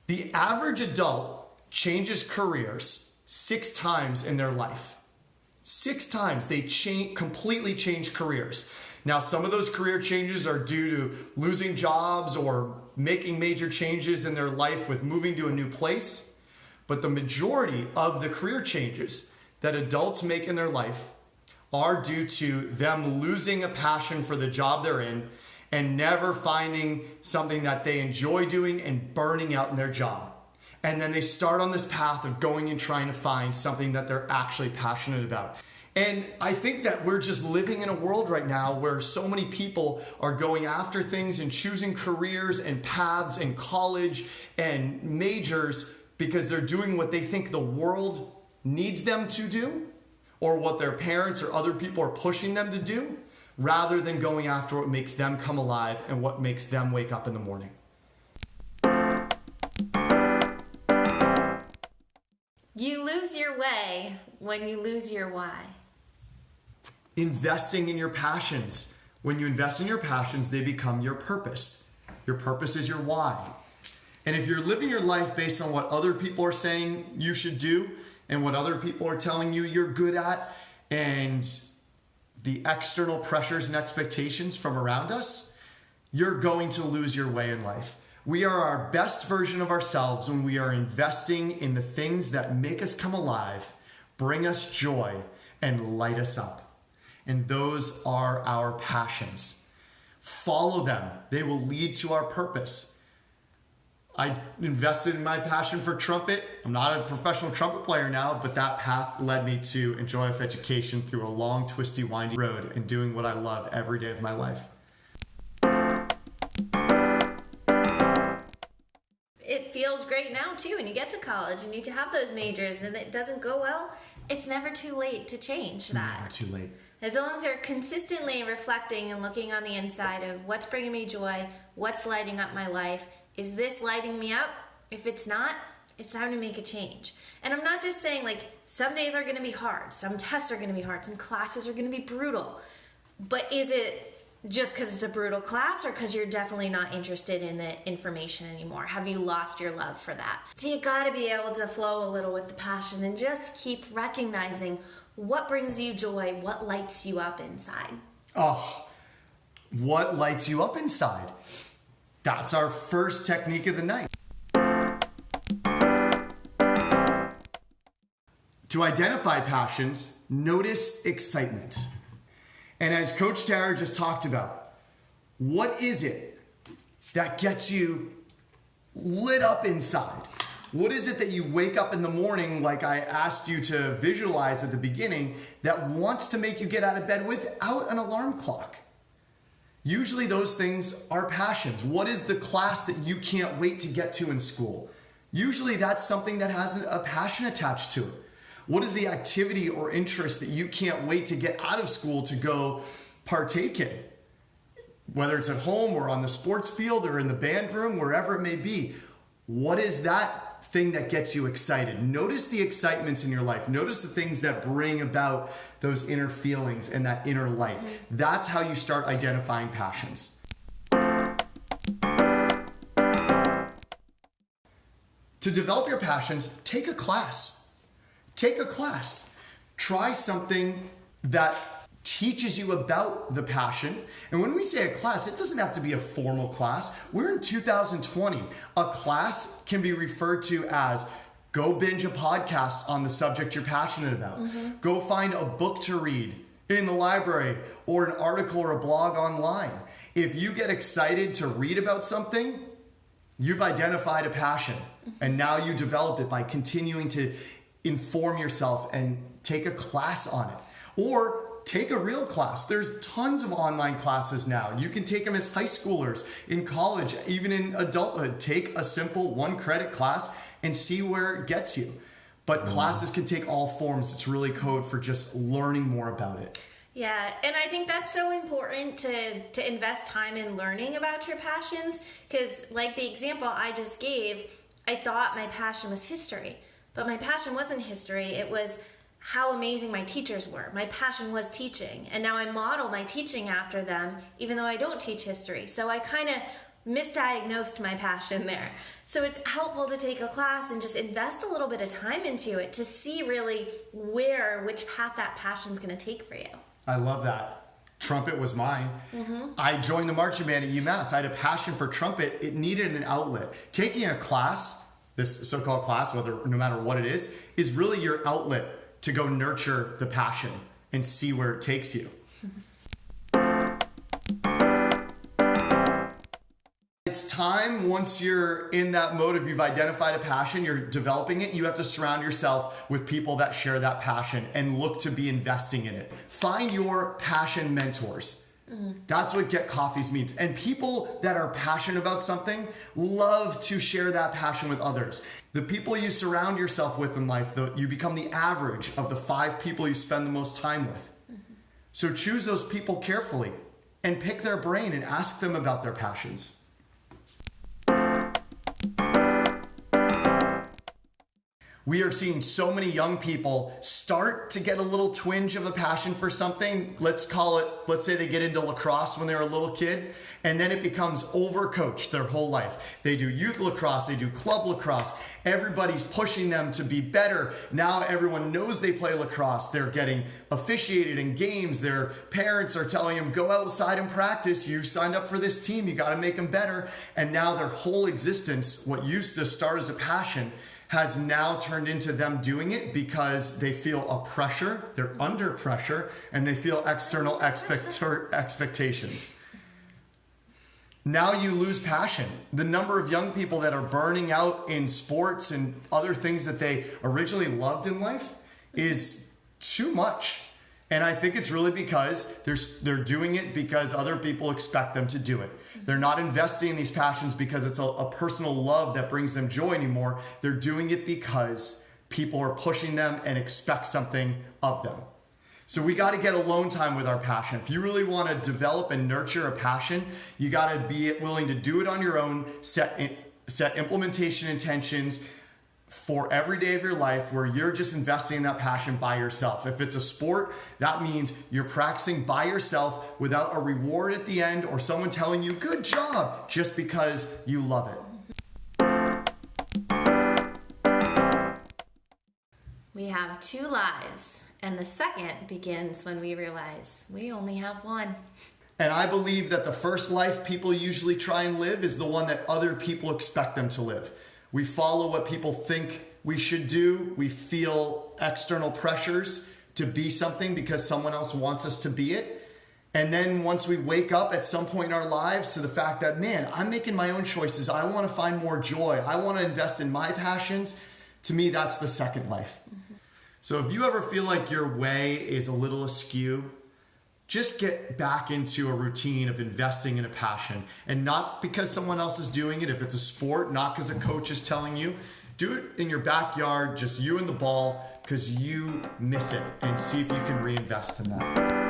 The average adult changes careers 6 times in their life. 6 times they completely change careers. Now, some of those career changes are due to losing jobs or making major changes in their life with moving to a new place. But the majority of the career changes that adults make in their life are due to them losing a passion for the job they're in and never finding something that they enjoy doing and burning out in their job. And then they start on this path of going and trying to find something that they're actually passionate about. And I think that we're just living in a world right now where so many people are going after things and choosing careers and paths and college and majors because they're doing what they think the world needs them to do or what their parents or other people are pushing them to do, rather than going after what makes them come alive and what makes them wake up in the morning. You lose your way when you lose your why. Investing in your passions. When you invest in your passions, they become your purpose. Your purpose is your why. And if you're living your life based on what other people are saying you should do and what other people are telling you you're good at, and the external pressures and expectations from around us, you're going to lose your way in life. We are our best version of ourselves when we are investing in the things that make us come alive, bring us joy, and light us up. And those are our passions. Follow them. They will lead to our purpose. I invested in my passion for trumpet. I'm not a professional trumpet player now, but that path led me to enjoy education through a long, twisty, windy road and doing what I love every day of my life. It feels great now too, and you get to college and you to have those majors and it doesn't go well. It's never too late to change that. Never too late. As long as you're consistently reflecting and looking on the inside of what's bringing me joy, what's lighting up my life. Is this lighting me up? If it's not, it's time to make a change. And I'm not just saying like some days are going to be hard, some tests are going to be hard, some classes are going to be brutal. But is it just because it's a brutal class or because you're definitely not interested in the information anymore? Have you lost your love for that? So you got to be able to flow a little with the passion and just keep recognizing what brings you joy, what lights you up inside. Oh, what lights you up inside? That's our first technique of the night. To identify passions, notice excitement. And as Coach Tara just talked about, what is it that gets you lit up inside? What is it that you wake up in the morning, like I asked you to visualize at the beginning, that wants to make you get out of bed without an alarm clock? Usually those things are passions. What is the class that you can't wait to get to in school? Usually that's something that has a passion attached to it. What is the activity or interest that you can't wait to get out of school to go partake in? Whether it's at home or on the sports field or in the band room, wherever it may be. What is that thing that gets you excited? Notice the excitements in your life. Notice the things that bring about those inner feelings and that inner light. That's how you start identifying passions. To develop your passions, take a class. Take a class. Try something that teaches you about the passion. And when we say a class, it doesn't have to be a formal class. We're in 2020. A class can be referred to as go binge a podcast on the subject you're passionate about. Go find a book to read in the library or an article or a blog online. If you get excited to read about something, you've identified a passion. And now you develop it by continuing to inform yourself and take a class on it. Or take a real class. There's tons of online classes now. You can take them as high schoolers, in college, even in adulthood. Take a simple 1-credit class and see where it gets you. But classes can take all forms. It's really code for just learning more about it. Yeah, and I think that's so important to invest time in learning about your passions, because like the example I just gave, I thought my passion was history, but my passion wasn't history. It was how amazing my teachers were. My passion was teaching, and now I model my teaching after them, even though I don't teach history. So I kind of misdiagnosed my passion there. So it's helpful to take a class and just invest a little bit of time into it to see really which path that passion's going to take for you. I love that. Trumpet was mine. I joined the marching band at UMass. I had a passion for trumpet. It needed an outlet. Taking a class, this so-called class, no matter what it is really your outlet to go nurture the passion and see where it takes you. It's time, once you're in that mode of you've identified a passion, you're developing it, you have to surround yourself with people that share that passion and look to be investing in it. Find your passion mentors. That's what Get Coffees means. And people that are passionate about something love to share that passion with others. The people you surround yourself with in life, you become the average of the 5 people you spend the most time with. So choose those people carefully and pick their brain and ask them about their passions. We are seeing so many young people start to get a little twinge of a passion for something. Let's say they get into lacrosse when they're a little kid, and then it becomes overcoached their whole life. They do youth lacrosse, they do club lacrosse. Everybody's pushing them to be better. Now everyone knows they play lacrosse. They're getting officiated in games. Their parents are telling them, go outside and practice. You signed up for this team. You got to make them better. And now their whole existence, what used to start as a passion, has now turned into them doing it because they feel a pressure, they're under pressure, and they feel external expectations. Now you lose passion. The number of young people that are burning out in sports and other things that they originally loved in life is too much. And I think it's really because they're doing it because other people expect them to do it. They're not investing in these passions because it's a personal love that brings them joy anymore. They're doing it because people are pushing them and expect something of them. So we got to get alone time with our passion. If you really want to develop and nurture a passion, you got to be willing to do it on your own, set implementation intentions for every day of your life where you're just investing in that passion by yourself. If it's a sport, that means you're practicing by yourself without a reward at the end or someone telling you, good job, just because you love it. We have 2 lives, and the second begins when we realize we only have one. And I believe that the first life people usually try and live is the one that other people expect them to live. We follow what people think we should do. We feel external pressures to be something because someone else wants us to be it. And then once we wake up at some point in our lives to the fact that, man, I'm making my own choices. I want to find more joy. I want to invest in my passions. To me, that's the second life. So if you ever feel like your way is a little askew, just get back into a routine of investing in a passion, and not because someone else is doing it. If it's a sport, not because a coach is telling you. Do it in your backyard, just you and the ball, because you miss it, and see if you can reinvest in that.